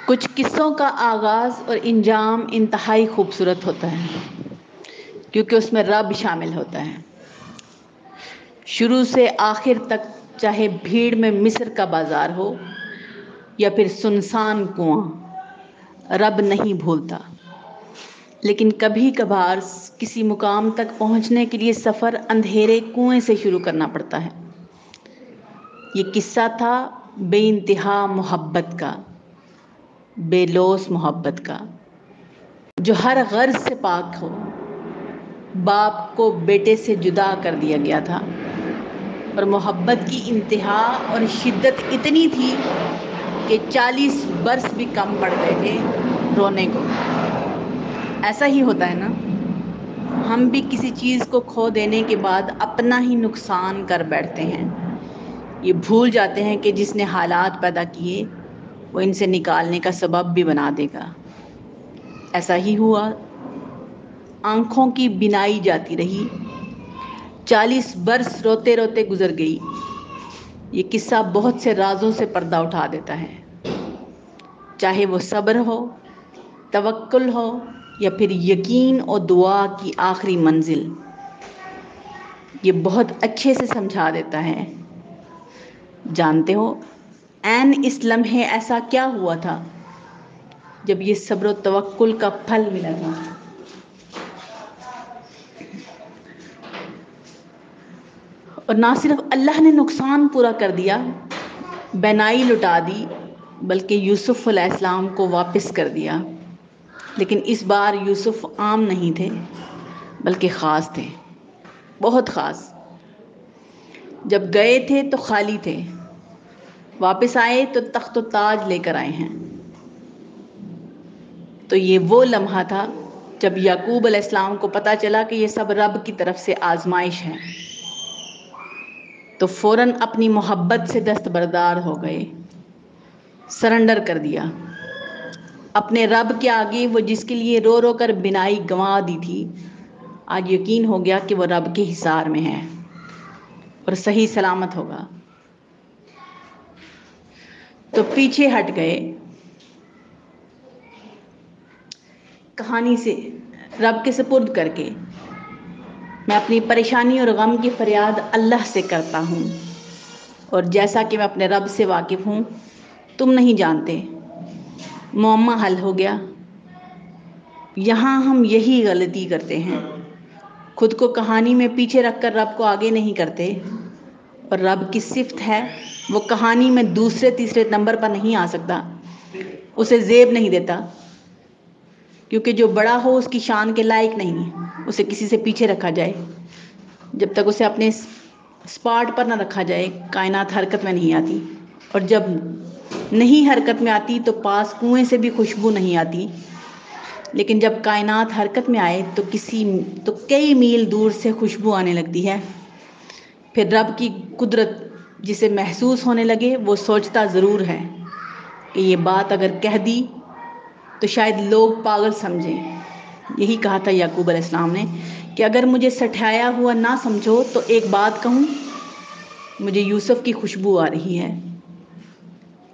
کچھ قصوں کا آغاز اور انجام انتہائی خوبصورت ہوتا ہے کیونکہ اس میں رب شامل ہوتا ہے۔ شروع سے آخر تک، چاہے بھیڑ میں مصر کا بازار ہو یا پھر سنسان کنواں، رب نہیں بھولتا۔ لیکن کبھی کبھار کسی مقام تک پہنچنے کے لیے سفر اندھیرے کنویں سے شروع کرنا پڑتا ہے۔ یہ قصہ تھا بے انتہا محبت کا، بے لوث محبت کا، جو ہر غرض سے پاک ہو۔ باپ کو بیٹے سے جدا کر دیا گیا تھا اور محبت کی انتہا اور شدت اتنی تھی کہ 40 برس بھی کم پڑ گئے تھے رونے کو۔ ایسا ہی ہوتا ہے نا، ہم بھی کسی چیز کو کھو دینے کے بعد اپنا ہی نقصان کر بیٹھتے ہیں۔ یہ بھول جاتے ہیں کہ جس نے حالات پیدا کیے وہ ان سے نکالنے کا سبب بھی بنا دے گا۔ ایسا ہی ہوا، آنکھوں کی بینائی جاتی رہی، 40 برس روتے روتے گزر گئی۔ یہ قصہ بہت سے رازوں سے پردہ اٹھا دیتا ہے، چاہے وہ صبر ہو، توکل ہو یا پھر یقین اور دعا کی آخری منزل۔ یہ بہت اچھے سے سمجھا دیتا ہے۔ جانتے ہو عین اس لمحے ایسا کیا ہوا تھا جب یہ صبر و توکل کا پھل ملا تھا؟ اور نہ صرف اللہ نے نقصان پورا کر دیا، بینائی لٹا دی، بلکہ یوسف علیہ السلام کو واپس کر دیا۔ لیکن اس بار یوسف عام نہیں تھے بلکہ خاص تھے، بہت خاص۔ جب گئے تھے تو خالی تھے، واپس آئے تو تخت و تاج لے کر آئے ہیں۔ تو یہ وہ لمحہ تھا جب یعقوب علیہ السلام کو پتہ چلا کہ یہ سب رب کی طرف سے آزمائش ہے، تو فوراً اپنی محبت سے دستبردار ہو گئے، سرنڈر کر دیا اپنے رب کے آگے۔ وہ جس کے لیے رو رو کر بینائی گنوا دی تھی، آج یقین ہو گیا کہ وہ رب کے حصار میں ہے اور صحیح سلامت ہوگا۔ تو پیچھے ہٹ گئے کہانی سے، رب کے سپرد کر کے۔ میں اپنی پریشانی اور غم کی فریاد اللہ سے کرتا ہوں، اور جیسا کہ میں اپنے رب سے واقف ہوں تم نہیں جانتے۔ معمہ حل ہو گیا۔ یہاں ہم یہی غلطی کرتے ہیں، خود کو کہانی میں پیچھے رکھ کر رب کو آگے نہیں کرتے۔ اور رب کی صفت ہے، وہ کہانی میں دوسرے تیسرے نمبر پر نہیں آ سکتا، اسے زیب نہیں دیتا، کیونکہ جو بڑا ہو اس کی شان کے لائق نہیں اسے کسی سے پیچھے رکھا جائے۔ جب تک اسے اپنے سپاٹ پر نہ رکھا جائے کائنات حرکت میں نہیں آتی، اور جب نہیں حرکت میں آتی تو پاس کنویں سے بھی خوشبو نہیں آتی۔ لیکن جب کائنات حرکت میں آئے تو کئی میل دور سے خوشبو آنے لگتی ہے۔ پھر رب کی قدرت جسے محسوس ہونے لگے، وہ سوچتا ضرور ہے کہ یہ بات اگر کہہ دی تو شاید لوگ پاگل سمجھیں۔ یہی کہا تھا یعقوب علیہ السلام نے کہ اگر مجھے سٹھایا ہوا نہ سمجھو تو ایک بات کہوں، مجھے یوسف کی خوشبو آ رہی ہے۔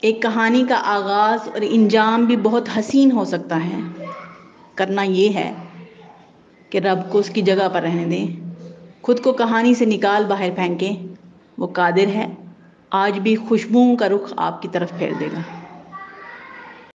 ایک کہانی کا آغاز اور انجام بھی بہت حسین ہو سکتا ہے، کرنا یہ ہے کہ رب کو اس کی جگہ پر رہنے دیں، خود کو کہانی سے نکال باہر پھینکیں۔ وہ قادر ہے، آج بھی خوشبوؤں کا رخ آپ کی طرف پھیر دے گا۔